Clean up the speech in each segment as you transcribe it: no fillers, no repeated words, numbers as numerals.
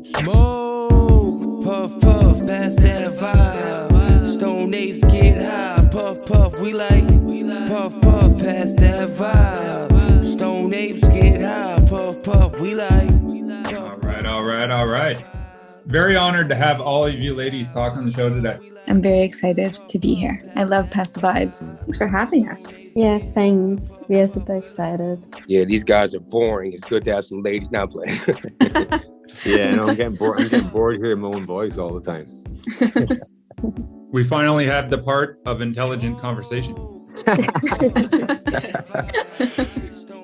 Smoke, puff, puff, pass that vibe. Stone apes get high, puff, puff, we like. Puff, puff, pass that vibe. Stone apes get high, puff, puff, we like. All right. Very honored to have all of you ladies talk on the show today. I'm very excited to be here. I love Pass the Vibes. Thanks for having us. Yeah, thanks. We are super excited. Yeah, these guys are boring. It's good to have some ladies. Now playing. Yeah, no, I'm getting bored hearing my own voice all the time. We finally had the part of intelligent conversation.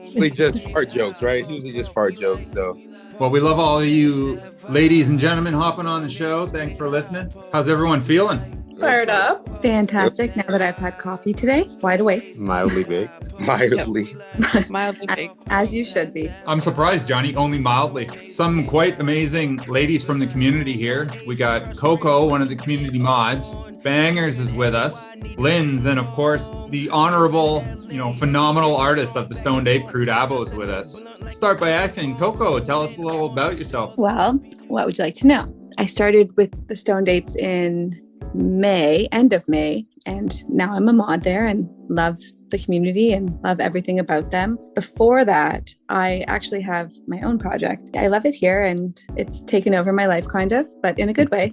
Usually just fart jokes, right? It's usually just fart jokes. So, Well, we love all of you ladies and gentlemen hopping on the show. Thanks for listening. How's everyone feeling? Fired up. Fantastic. Now that I've had coffee today, wide awake. Mildly baked. mildly. Mildly baked. As you should be. I'm surprised, Johnny, only mildly. Some quite amazing ladies from the community here. We got Coco, one of the community mods. Bangers is with us. Linz, and of course, the honorable, phenomenal artist of the Stoned Ape Crew, ABO, is with us. Start by asking Coco, tell us a little about yourself. Well, what would you like to know? I started with the Stoned Apes in end of May, and now I'm a mod there and love the community and love everything about them. Before that, I actually have my own project. I love it here and it's taken over my life kind of, but in a good way.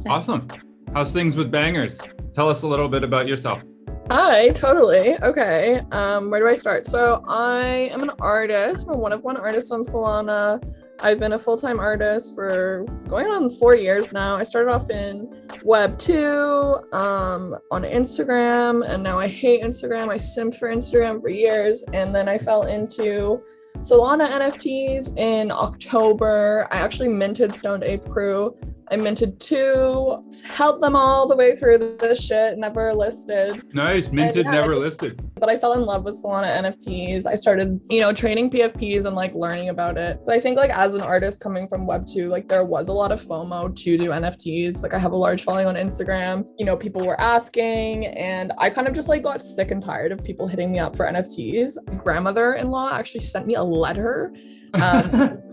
Awesome. How's things with Bangers? Tell us a little bit about yourself. Hi, totally. Okay. Where do I start? So I am an artist. I'm a one-of-one artist on Solana. I've been a full-time artist for going on 4 years now. I started off in Web2 on Instagram, and now I hate Instagram. I simped for Instagram for years, and then I fell into Solana NFTs in October. I actually minted Stoned Ape Crew. I minted 2, held them all the way through this shit, never listed. Nice, minted, never listed. But I fell in love with Solana NFTs. I started, trading PFPs and learning about it. But I think as an artist coming from Web2, there was a lot of FOMO to do NFTs. I have a large following on Instagram. People were asking, and I kind of just got sick and tired of people hitting me up for NFTs. My grandmother-in-law actually sent me a letter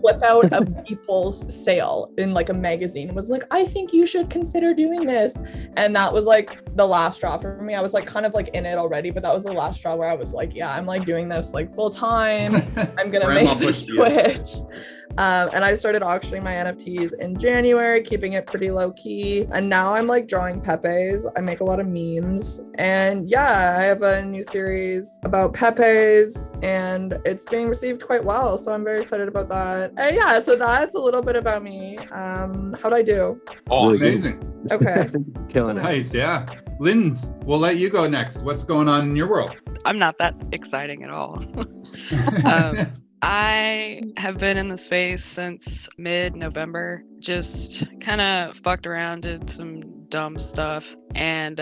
flip out of people's sale in a magazine. It was I think you should consider doing this, and that was the last straw for me. I was kind of in it already, but that was the last straw where I was yeah, I'm doing this full time. I'm gonna make the switch. And I started auctioning my NFTs in January, keeping it pretty low key. And now I'm drawing Pepes. I make a lot of memes. And yeah, I have a new series about Pepes and it's being received quite well. So I'm very excited about that. And yeah, so that's a little bit about me. How'd I do? Oh, amazing. Okay. Killing it. Nice, yeah. Linz, we'll let you go next. What's going on in your world? I'm not that exciting at all. I have been in the space since mid-November, just kind of fucked around, did some dumb stuff, and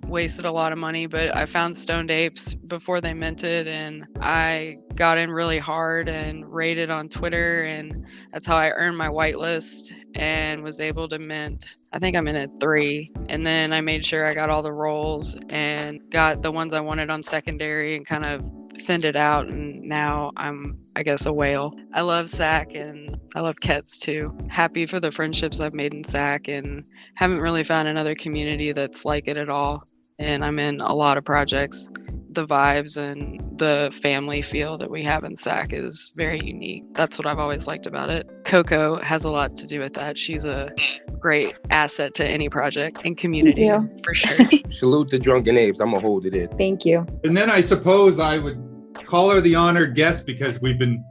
wasted a lot of money, but I found Stoned Apes before they minted, and I got in really hard and rated on Twitter, and that's how I earned my whitelist and was able to mint. I think I'm in at 3, and then I made sure I got all the roles and got the ones I wanted on secondary and kind of thinned it out, and now I'm, I guess, a whale. I love SAC and I love Kets too. Happy for the friendships I've made in SAC and haven't really found another community that's like it at all. And I'm in a lot of projects. The vibes and the family feel that we have in SAC is very unique. That's what I've always liked about it. Coco has a lot to do with that. She's a great asset to any project and community for sure. Salute the Drunken Apes. I'm gonna hold it in. Thank you. And then I suppose I would call her the honored guest because we've been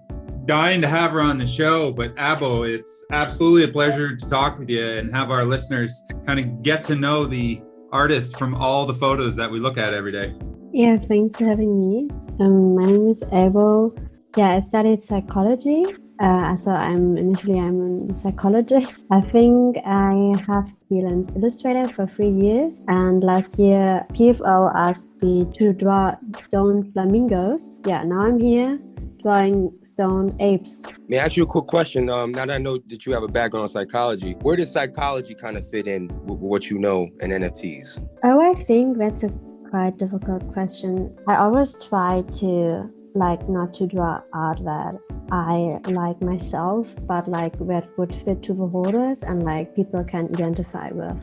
dying to have her on the show. But ABO, it's absolutely a pleasure to talk with you and have our listeners kind of get to know the artist from all the photos that we look at every day. Yeah, thanks for having me. My name is ABO. Yeah, I studied psychology. So I'm a psychologist. I think I have been an illustrator for 3 years. And last year, PFO asked me to draw stone flamingos. Yeah, now I'm here drawing stone apes. May I ask you a quick question? Now that I know that you have a background in psychology, where does psychology kind of fit in with what you know in NFTs? Oh, I think that's a quite difficult question. I always try to like not to draw art that I like myself, but like that would fit to the holders and like people can identify with.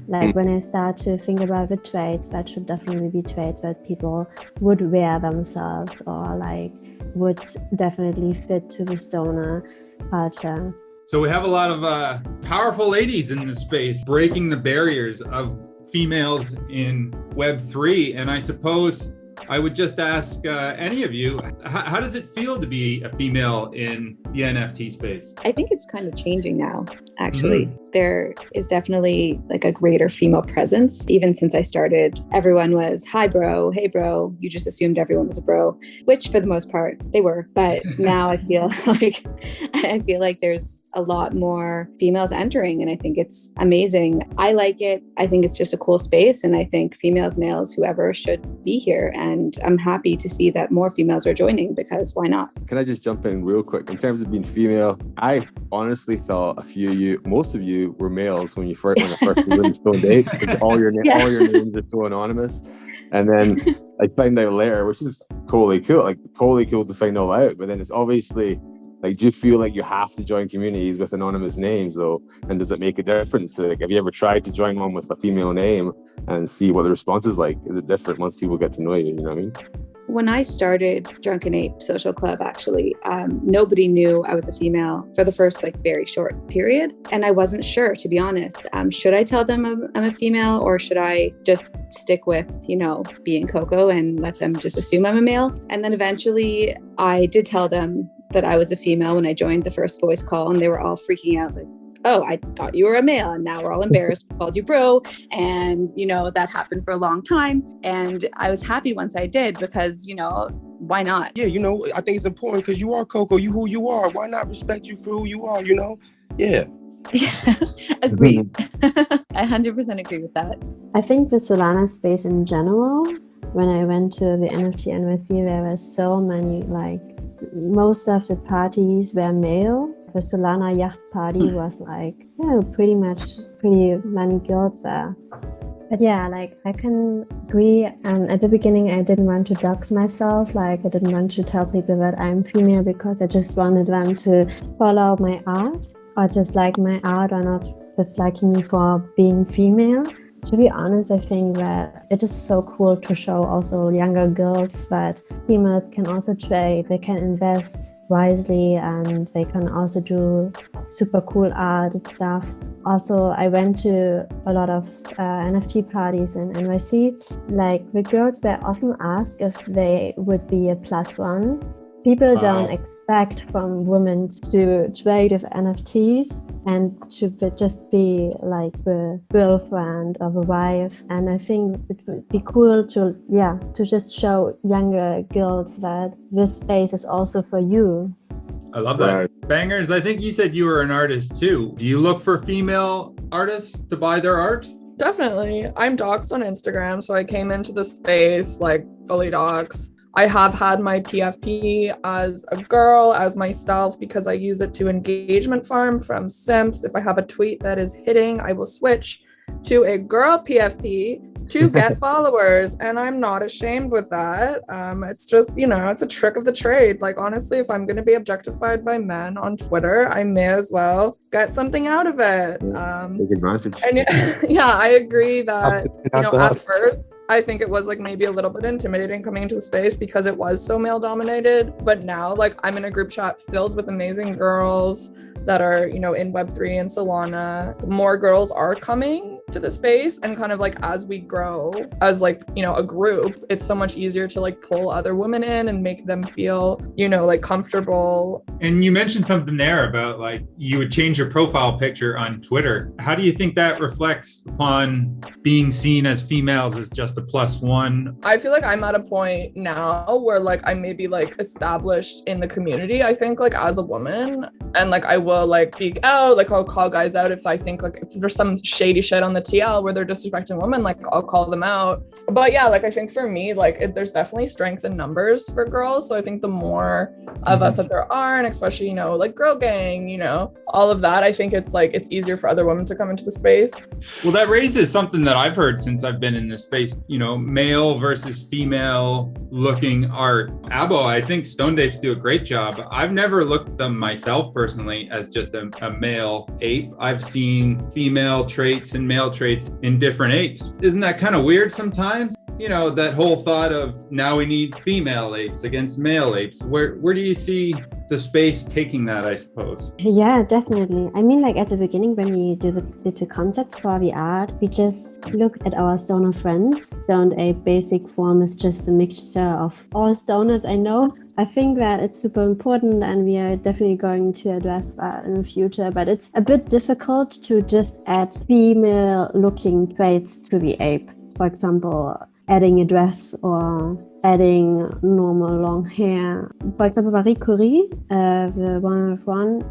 Like when I start to think about the traits, that should definitely be traits that people would wear themselves or like would definitely fit to the stoner culture. So we have a lot of powerful ladies in the space breaking the barriers of females in Web3. And I suppose I would just ask any of you, how does it feel to be a female in the NFT space? I think it's kind of changing now, actually. There is definitely like a greater female presence. Even since I started, everyone was, hi bro, hey bro. You just assumed everyone was a bro, which for the most part they were. But now I feel like there's a lot more females entering, and I think it's amazing. I like it. I think it's just a cool space, and I think females, males, whoever should be here. And I'm happy to see that more females are joining, because why not? Can I just jump in real quick? In terms of being female, I honestly thought most of you were males when I first was in Stoned Apes, because all your names are so anonymous. And then I find out later, which is totally cool to find all out. But then it's obviously like, do you feel like you have to join communities with anonymous names though? And does it make a difference? Like, have you ever tried to join one with a female name and see what the response is like? Is it different once people get to know you? You know what I mean? When I started Drunken Ape Social Club, actually, nobody knew I was a female for the first very short period. And I wasn't sure, to be honest. Should I tell them I'm a female, or should I just stick with, being Coco and let them just assume I'm a male? And then eventually I did tell them that I was a female when I joined the first voice call, and they were all freaking out like, oh, I thought you were a male, and now we're all embarrassed. We called you bro. And, that happened for a long time. And I was happy once I did, because, why not? Yeah, I think it's important because you are Coco, you who you are. Why not respect you for who you are, Yeah. Agreed. I 100% agree with that. I think the Solana space in general, when I went to the NFT NYC, there were so many, most of the parties were male. The Solana yacht party was pretty many girls there. But yeah, I can agree. At the beginning, I didn't want to dox myself. I didn't want to tell people that I'm female, because I just wanted them to follow my art or just like my art, or not just liking me for being female. To be honest, I think that it is so cool to show also younger girls that females can also trade, they can invest wisely, and they can also do super cool art and stuff. Also, I went to a lot of NFT parties in NYC. The girls were often asked if they would be a +1. People don't expect from women to trade with NFTs and to just be the girlfriend or the wife. And I think it would be cool to just show younger girls that this space is also for you. I love that. Bangers, I think you said you were an artist too. Do you look for female artists to buy their art? Definitely. I'm doxxed on Instagram, so I came into the space fully doxxed. I have had my PFP as a girl, as myself, because I use it to engagement farm from simps. If I have a tweet that is hitting, I will switch to a girl PFP to get followers. And I'm not ashamed with that. It's just, it's a trick of the trade. Honestly, if I'm going to be objectified by men on Twitter, I may as well get something out of it. Take advantage. And yeah, I agree that, at first, I think it was maybe a little bit intimidating coming into the space because it was so male dominated. But now, I'm in a group chat filled with amazing girls that are, in Web3 and Solana. More girls are coming to the space, and as we grow as a group, it's so much easier to pull other women in and make them feel, comfortable. And you mentioned something there about you would change your profile picture on Twitter. How do you think that reflects upon being seen as females as just a +1? I feel I'm at a point now where I'm maybe established in the community, I think as a woman, and I will speak out, I'll call guys out if I think if there's some shady shit on the TL where they're disrespecting women, like I'll call them out. But yeah, like I think for me, like there's definitely strength in numbers for girls. So I think the more of us that there are, and especially, you know, like girl gang, you know, all of that, I think it's like it's easier for other women to come into the space. Well, that raises something that I've heard since I've been in this space, you know, male versus female looking art. ABO, I think Stone Apes do a great job. I've never looked at them myself personally as just a male ape. I've seen female traits and male traits in different apes. Isn't that kind of weird sometimes? You know, that whole thought of now we need female apes against male apes. Where do you see the space taking that, I suppose? Yeah, definitely. I mean, like at the beginning when we did the concept for the art, we just looked at our stoner friends. Stoned Ape basic form is just a mixture of all stoners I know. I think that it's super important and we are definitely going to address that in the future, but it's a bit difficult to just add female looking traits to the ape. For example, adding a dress or adding normal long hair. For example, Marie Curie, the one of one,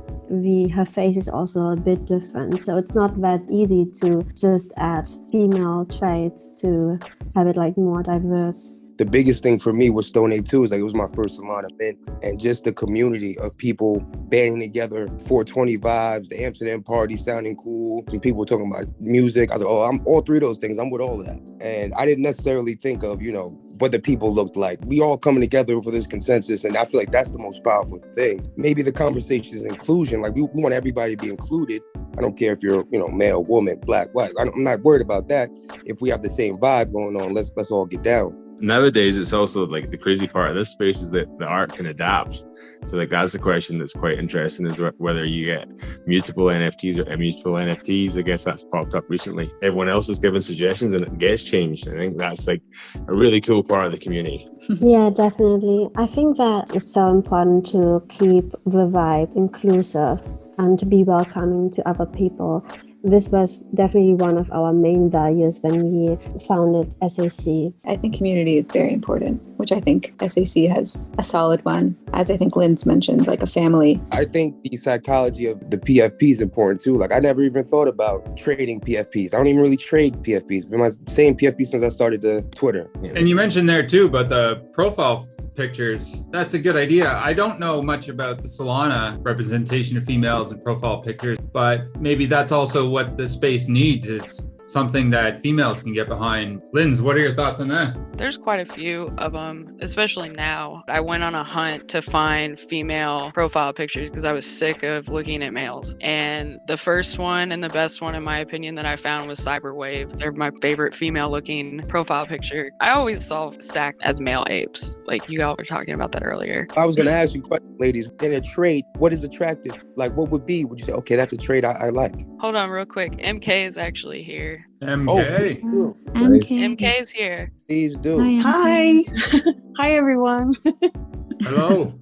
her face is also a bit different. So it's not that easy to just add female traits to have it like more diverse. The biggest thing for me with Stone Ape 2 is like it was my first salon event, and just the community of people banding together, 420 vibes, the Amsterdam party sounding cool, and people talking about music. I was like, oh, I'm all three of those things. I'm with all of that. And I didn't necessarily think of, you know, what the people looked like. We all coming together for this consensus, and I feel like that's the most powerful thing. Maybe the conversation is inclusion. Like we want everybody to be included. I don't care if you're, you know, male, woman, black, white. I'm not worried about that. If we have the same vibe going on, let's all get down. Nowadays, it's also like the crazy part of this space is that the art can adapt. So like that's the question that's quite interesting, is whether you get mutable NFTs or immutable NFTs. I guess that's popped up recently. Everyone else is giving suggestions and it gets changed. I think that's like a really cool part of the community. Yeah, definitely. I think that it's so important to keep the vibe inclusive and to be welcoming to other people. This was definitely one of our main values when we founded SAC. I think community is very important, which I think SAC has a solid one. As I think Lynn's mentioned, like a family. I think the psychology of the PFP is important too. Like I never even thought about trading PFPs. I don't even really trade PFPs. I've been my same PFP since I started the Twitter. And you mentioned there too, but the profile pictures, that's a good idea. I don't know much about the Solana representation of females in profile pictures, but maybe that's also what the space needs, is something that females can get behind. Linz, what are your thoughts on that? There's quite a few of them, especially now. I went on a hunt to find female profile pictures because I was sick of looking at males. And the first one and the best one, in my opinion, that I found was Cyberwave. They're my favorite female looking profile picture. I always saw SAC as male apes, like you all were talking about that earlier. I was going to ask you questions, ladies. In a trait, what is attractive? Like what would you say, okay, that's a trait I like? Hold on real quick. MK is actually here. MK. Oh, MK is here. Please do. Hi. Hi, everyone. Hello.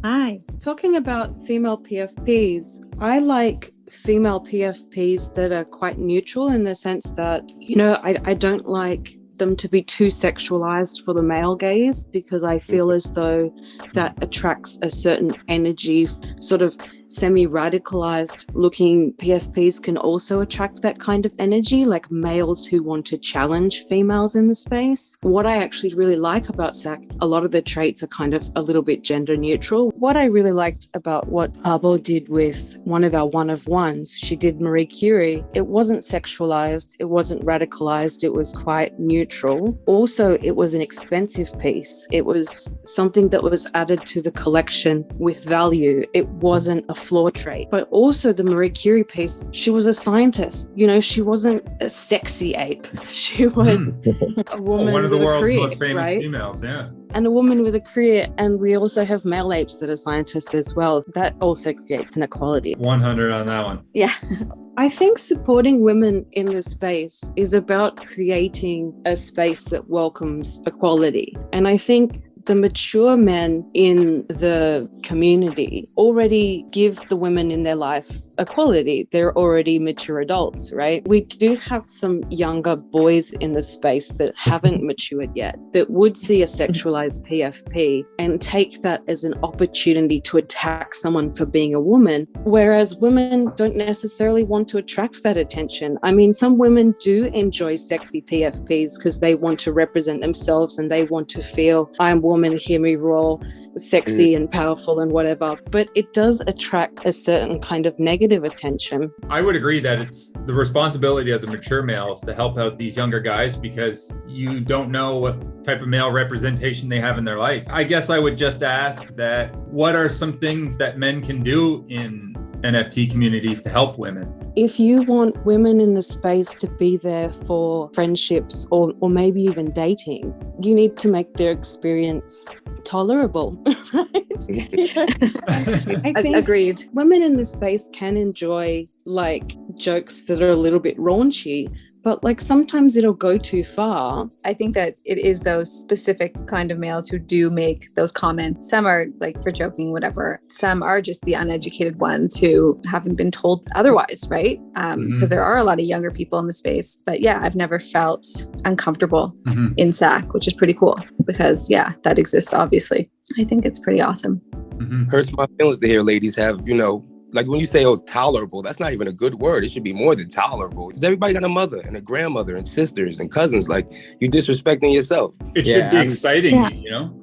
Hi. Talking about female PFPs, I like female PFPs that are quite neutral in the sense that, you know, I don't like them to be too sexualized for the male gaze, because I feel as though that attracts a certain energy. Sort of semi-radicalized looking PFPs can also attract that kind of energy, like males who want to challenge females in the space. What I actually really like about SAC, a lot of the traits are kind of a little bit gender neutral. What I really liked about what ABO did with one of our one-of-ones, she did Marie Curie. It wasn't sexualized, it wasn't radicalized, it was quite neutral. Also, it was an expensive piece. It was something that was added to the collection with value. It wasn't a flaw trait. But also the Marie Curie piece, she was a scientist. You know, she wasn't a sexy ape. She was a woman one of the with world's a career, most famous right? females, yeah. And a woman with a career. And we also have male apes that are scientists as well. That also creates an equality. 100 on that one. Yeah. I think supporting women in this space is about creating a space that welcomes equality. And I think the mature men in the community already give the women in their life equality. They're already mature adults, right? We do have some younger boys in the space that haven't matured yet, that would see a sexualized PFP and take that as an opportunity to attack someone for being a woman, whereas women don't necessarily want to attract that attention. I mean, some women do enjoy sexy PFPs because they want to represent themselves and they want to feel, I'm woman, hear me roar, sexy and powerful and whatever. But it does attract a certain kind of negative attention. I would agree that it's the responsibility of the mature males to help out these younger guys because you don't know what type of male representation they have in their life. I guess I would just ask that what are some things that men can do in NFT communities to help women? If you want women in the space to be there for friendships or maybe even dating, you need to make their experience tolerable, right? I think Agreed. women in the space can enjoy like jokes that are a little bit raunchy, but like sometimes it'll go too far. I think that it is those specific kind of males who do make those comments. Some are like for joking, whatever. Some are just the uneducated ones who haven't been told otherwise, right? Because there are a lot of younger people in the space. But yeah, I've never felt uncomfortable in SAC, which is pretty cool because yeah, that exists obviously. I think it's pretty awesome. Hurts my feelings to hear ladies have, like when you say, oh, it's tolerable, that's not even a good word. It should be more than tolerable. Because everybody got a mother and a grandmother and sisters and cousins. Like, you're disrespecting yourself. It should be exciting,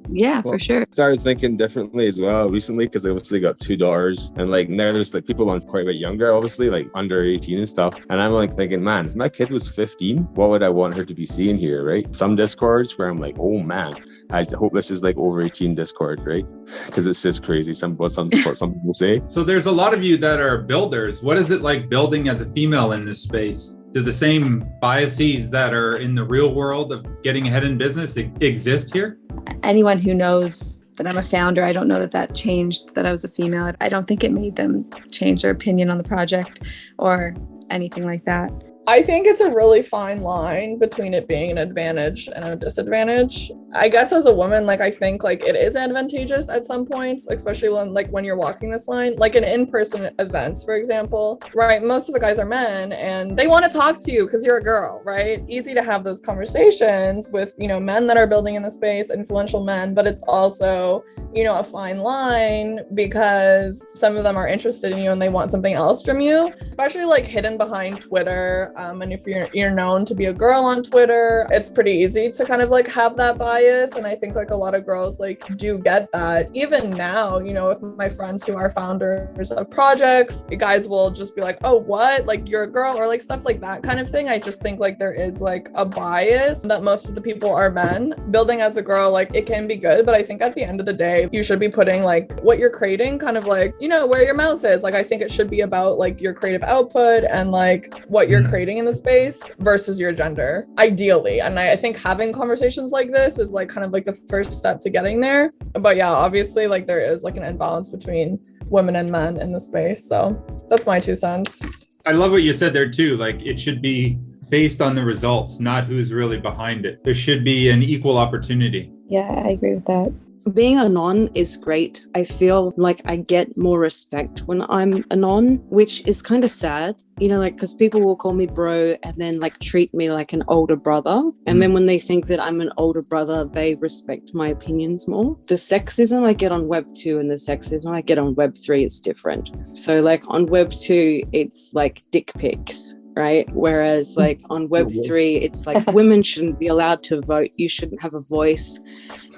Yeah, Well, for sure. Started thinking differently as well recently because I obviously got 2 daughters and like now there's like people on quite a bit younger, obviously like under 18 and stuff. And I'm like thinking, man, if my kid was 15, what would I want her to be seeing here, right? Some Discords where I'm like, oh man, I hope this is like over 18 Discord, right? Because it's just crazy. Some people say. So there's a lot of you that are builders. What is it like building as a female in this space? Do the same biases that are in the real world of getting ahead in business exist here? Anyone who knows that I'm a founder, I don't know that changed that I was a female. I don't think it made them change their opinion on the project or anything like that. I think it's a really fine line between it being an advantage and a disadvantage. I guess as a woman, like I think like it is advantageous at some points, especially when you're walking this line, like in in-person events, for example, right? Most of the guys are men and they want to talk to you because you're a girl, right? Easy to have those conversations with, men that are building in the space, influential men, but it's also, a fine line because some of them are interested in you and they want something else from you, especially like hidden behind Twitter. And if you're known to be a girl on Twitter, it's pretty easy to kind of like have that bias. And I think like a lot of girls like do get that. Even now, with my friends who are founders of projects, guys will just be like, oh, what? Like you're a girl or like stuff like that kind of thing. I just think like there is like a bias that most of the people are men. Building as a girl, like it can be good, but I think at the end of the day, you should be putting like what you're creating kind of like, where your mouth is. Like I think it should be about like your creative output and like what you're creating in the space versus your gender, ideally. And I think having conversations like this is like kind of like the first step to getting there. But yeah, obviously like there is like an imbalance between women and men in the space. So that's my 2 cents. I love what you said there too. Like it should be based on the results, not who's really behind it. There should be an equal opportunity. Yeah, I agree with that. Being a non is great. I feel like I get more respect when I'm a non, which is kind of sad, because people will call me bro and then like treat me like an older brother. And then when they think that I'm an older brother, they respect my opinions more. The sexism I get on Web 2 and the sexism I get on Web 3 is different. So like on Web 2, it's like dick pics. Right? Whereas like on Web 3, it's like women shouldn't be allowed to vote. You shouldn't have a voice.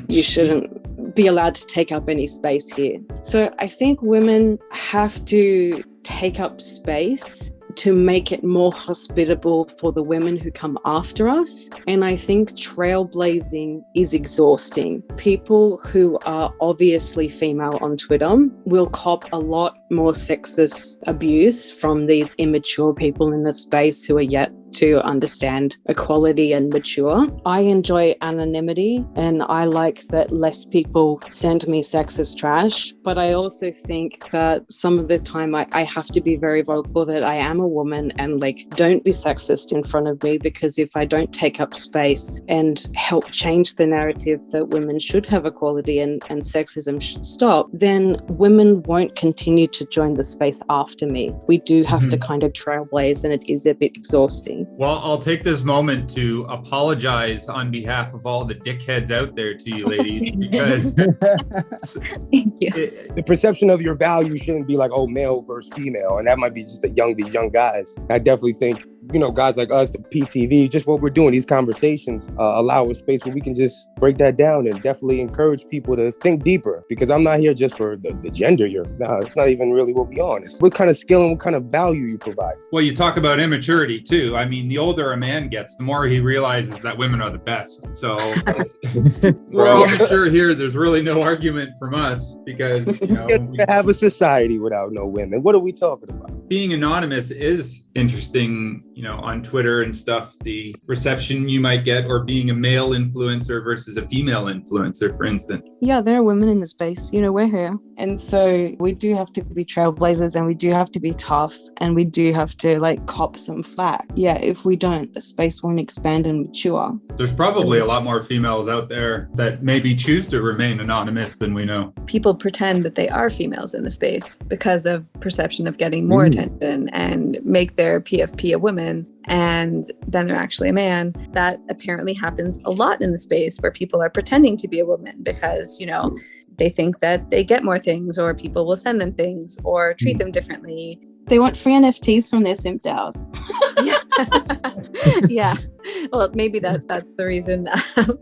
You shouldn't be allowed to take up any space here. So I think women have to take up space to make it more hospitable for the women who come after us. And I think trailblazing is exhausting. People who are obviously female on Twitter will cop a lot more sexist abuse from these immature people in the space who are yet to understand equality and mature. I enjoy anonymity, and I like that less people send me sexist trash, but I also think that some of the time I have to be very vocal that I am a woman, and like, don't be sexist in front of me, because if I don't take up space and help change the narrative that women should have equality and sexism should stop, then women won't continue to join the space after me. We do have to kind of trailblaze, and it is a bit exhausting. Well, I'll take this moment to apologize on behalf of all the dickheads out there to you ladies, because Thank you. The perception of your value shouldn't be like, oh, male versus female. And that might be just these young guys. I definitely think, guys like us, the PTV, just what we're doing, these conversations allow a space where we can just break that down and definitely encourage people to think deeper, because I'm not here just for the gender here. No, it's not even really what we're on. It's what kind of skill and what kind of value you provide. Well, you talk about immaturity too. I mean, the older a man gets, the more he realizes that women are the best. So we're all mature here. There's really no argument from us, because, we have a society without no women. What are we talking about? Being anonymous is interesting, on Twitter and stuff, the reception you might get, or being a male influencer versus a female influencer, for instance. Yeah, there are women in the space, we're here. And so we do have to be trailblazers, and we do have to be tough, and we do have to cop some flack. Yeah, if we don't, the space won't expand and mature. There's probably a lot more females out there that maybe choose to remain anonymous than we know. People pretend that they are females in the space because of perception of getting more attention, and make their PFP a woman, and then they're actually a man. That apparently happens a lot in the space, where people are pretending to be a woman because, they think that they get more things, or people will send them things or treat them differently. They want free NFTs from their simp DAOs. Yeah. Well, maybe that's the reason.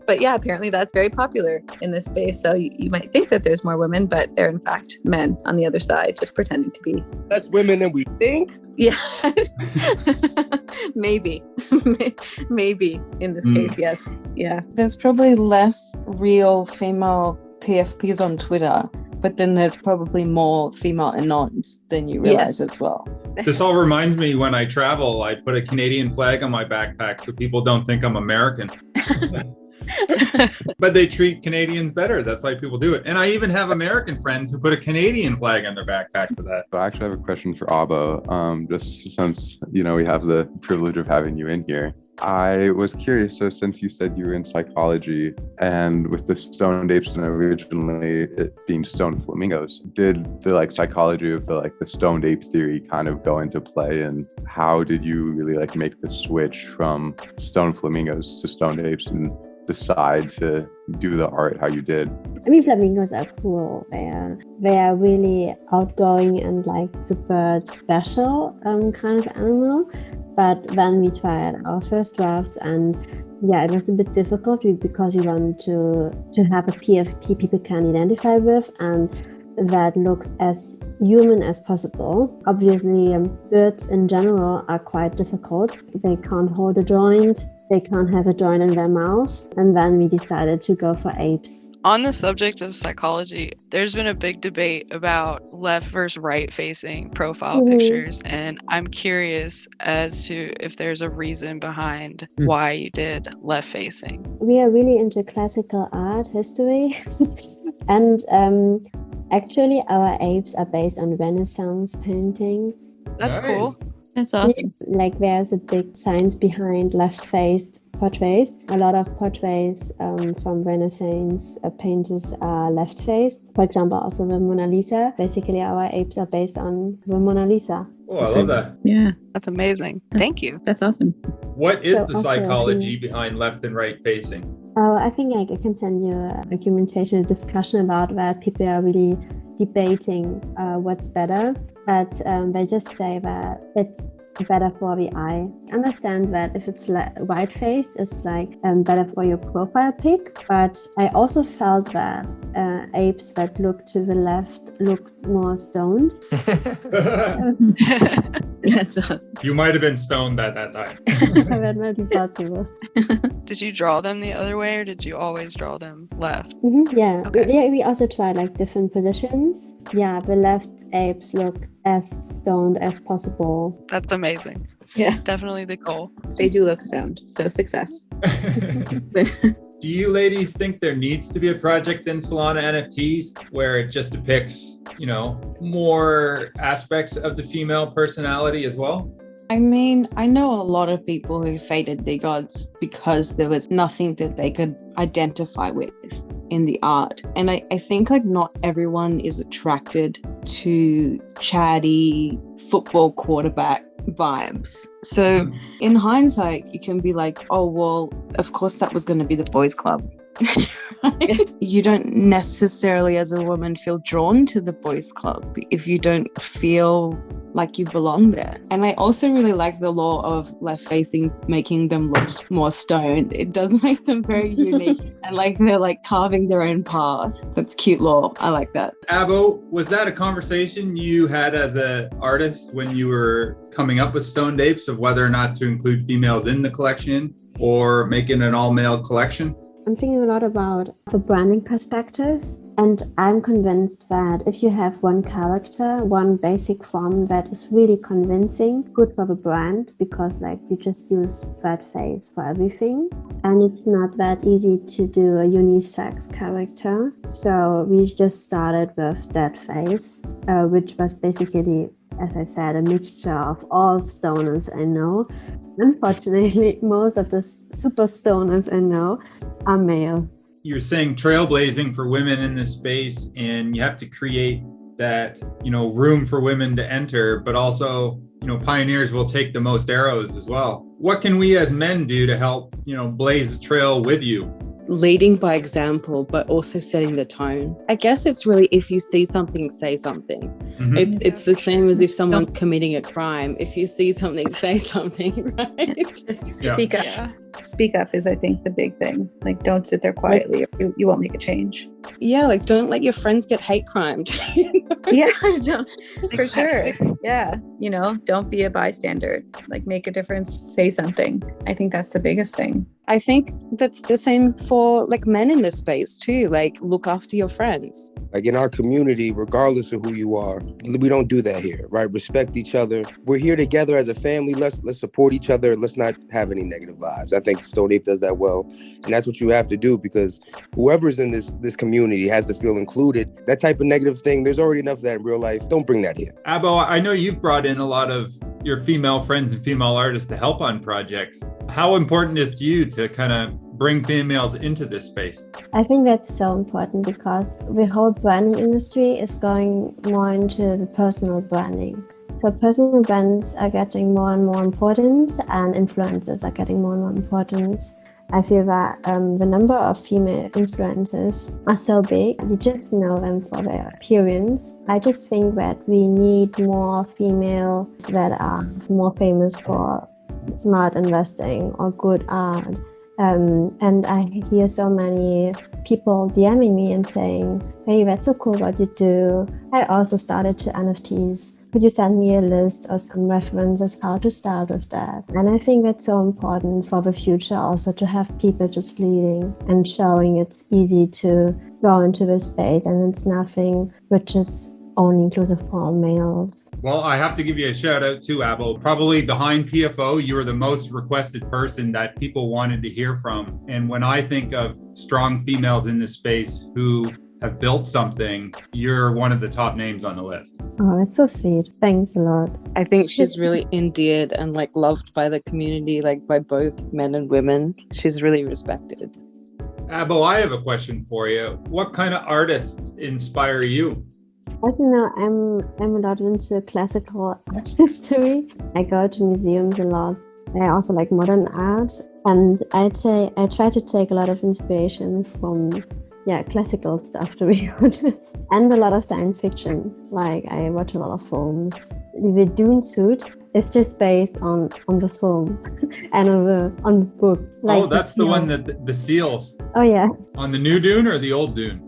But yeah, apparently that's very popular in this space. So you might think that there's more women, but they're in fact men on the other side, just pretending to be. Less women than we think? Yeah. Maybe. Maybe in this case, yes. Yeah. There's probably less real female PFPs on Twitter, but then there's probably more female anons than you realize as well. This all reminds me, when I travel, I put a Canadian flag on my backpack so people don't think I'm American. But they treat Canadians better. That's why people do it. And I even have American friends who put a Canadian flag on their backpack for that. I actually have a question for ABO, just since, we have the privilege of having you in here. I was curious, so since you said you were in psychology, and with the stoned apes and originally it being stoned flamingos, did the psychology of the stoned ape theory kind of go into play, and how did you really make the switch from stoned flamingos to stoned apes and decide to do the art how you did? I mean, flamingos are cool. They are really outgoing and super special kind of animal. But when we tried our first drafts, and it was a bit difficult because we wanted to have a PFP people can identify with, and that looks as human as possible. Obviously, birds in general are quite difficult. They can't hold a joint. They can't have a joint in their mouth. And then we decided to go for apes. On the subject of psychology, there's been a big debate about left versus right facing profile pictures. And I'm curious as to if there's a reason behind why you did left facing. We are really into classical art history. And actually, our apes are based on Renaissance paintings. That's cool. That's awesome. There's a big science behind left-faced portraits. A lot of portraits from Renaissance painters are left-faced. For example, also the Mona Lisa. Basically, our apes are based on the Mona Lisa. Oh, I love that. Yeah. That's amazing. Thank you. That's awesome. What is the psychology behind left and right facing? Oh, I think I can send you a documentation, a discussion about that. People are really debating what's better, but they just say that it's better for the eye. Understand that if it's wide-faced, it's better for your profile pic. But I also felt that apes that look to the left look more stoned. Yes. You might have been stoned at that time. That might be possible. Did you draw them the other way, or did you always draw them left? Yeah. Okay. We also tried different positions. Yeah, the left apes look as stoned as possible. That's amazing. Yeah. Definitely the goal. They do look stoned, so success. Do you ladies think there needs to be a project in Solana NFTs where it just depicts, more aspects of the female personality as well? I mean, I know a lot of people who faded their gods because there was nothing that they could identify with in the art. And I think like not everyone is attracted to chatty football quarterback vibes. So in hindsight, you can be like, oh, well, of course that was going to be the boys' club. You don't necessarily as a woman feel drawn to the boys' club if you don't feel like you belong there. And I also really like the law of left facing making them look more stoned. It does make them very unique and like they're like carving their own path. That's cute law. I like that. ABO, was that a conversation you had as an artist when you were coming up with Stoned Apes of whether or not to include females in the collection or making an all-male collection? I'm thinking a lot about the branding perspective, and I'm convinced that if you have one character, one basic form that is really convincing, good for the brand, because like you just use that face for everything, and it's not that easy to do a unisex character. So we just started with that face, which was basically, as I said, a mixture of all stoners I know. Unfortunately, most of the super stoners I know are male. You're saying trailblazing for women in this space, and you have to create that, room for women to enter, but also, pioneers will take the most arrows as well. What can we as men do to help, blaze a trail with you? Leading by example, but also setting the tone. I guess it's really if you see something, say something. Mm-hmm. It's the same as if someone's committing a crime. If you see something, say something, right? Just speak up. Yeah. Speak up is, I think, the big thing. Like, don't sit there quietly. You won't make a change. Yeah, like don't let your friends get hate crimed. Yeah, for sure. Yeah, don't be a bystander. Like, make a difference. Say something. I think that's the biggest thing. I think that's the same for like men in this space too. Like, look after your friends. Like in our community, regardless of who you are, we don't do that here, right? Respect each other. We're here together as a family. Let's support each other. Let's not have any negative vibes. I think Stoned Ape does that well. And that's what you have to do, because whoever's in this community has to feel included. That type of negative thing, there's already enough of that in real life. Don't bring that here. ABO, I know you've brought in a lot of your female friends and female artists to help on projects. How important is it to you to kind of bring females into this space? I think that's so important because the whole branding industry is going more into the personal branding. So personal brands are getting more and more important, and influencers are getting more and more important. I feel that the number of female influencers are so big. We just know them for their appearance. I just think that we need more females that are more famous for smart investing or good art. And I hear so many people DMing me and saying, hey, that's so cool what you do. I also started to NFTs. Could you send me a list or some references how to start with that? And I think that's so important for the future also, to have people just leading and showing it's easy to go into this space and it's nothing which is only inclusive for all males. Well, I have to give you a shout out to ABO. Probably behind PFO, you were the most requested person that people wanted to hear from. And when I think of strong females in this space who have built something, you're one of the top names on the list. Oh, that's so sweet. Thanks a lot. I think she's really endeared and like loved by the community, like by both men and women. She's really respected. ABO, I have a question for you. What kind of artists inspire you? As you know, I'm a lot into classical art history. I go to museums a lot. I also like modern art, and I try to take a lot of inspiration from classical stuff, to be honest, and a lot of science fiction. Like, I watch a lot of films. The Dune suit is just based on the film and on the book. Like, that's the one that the seals. Oh yeah. On the new Dune or the old Dune?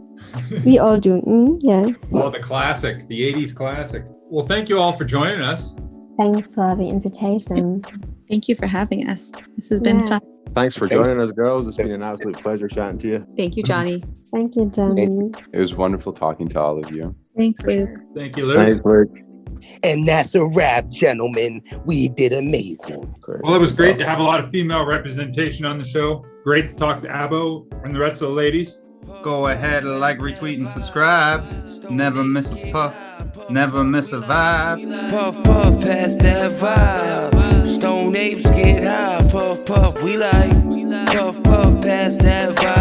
The old Dune. Yeah. Oh, the classic, the 80s classic. Well, thank you all for joining us. Thanks for the invitation. Thank you for having us. This has been fun. Thanks for joining us, girls. It's been an absolute pleasure chatting to you. Thank you, Johnny. Thank you, Johnny. It was wonderful talking to all of you. Thanks, For Luke. sure. Thank you, Luke. Thanks, Luke. And that's a wrap, gentlemen. We did amazing. Well, it was great to have a lot of female representation on the show. Great to talk to ABO and the rest of the ladies. Go ahead, like, retweet, and subscribe. Never miss a puff, never miss a vibe. Puff, puff, pass that vibe. Stone apes get high. Puff, puff, we like. Puff, puff, pass that vibe.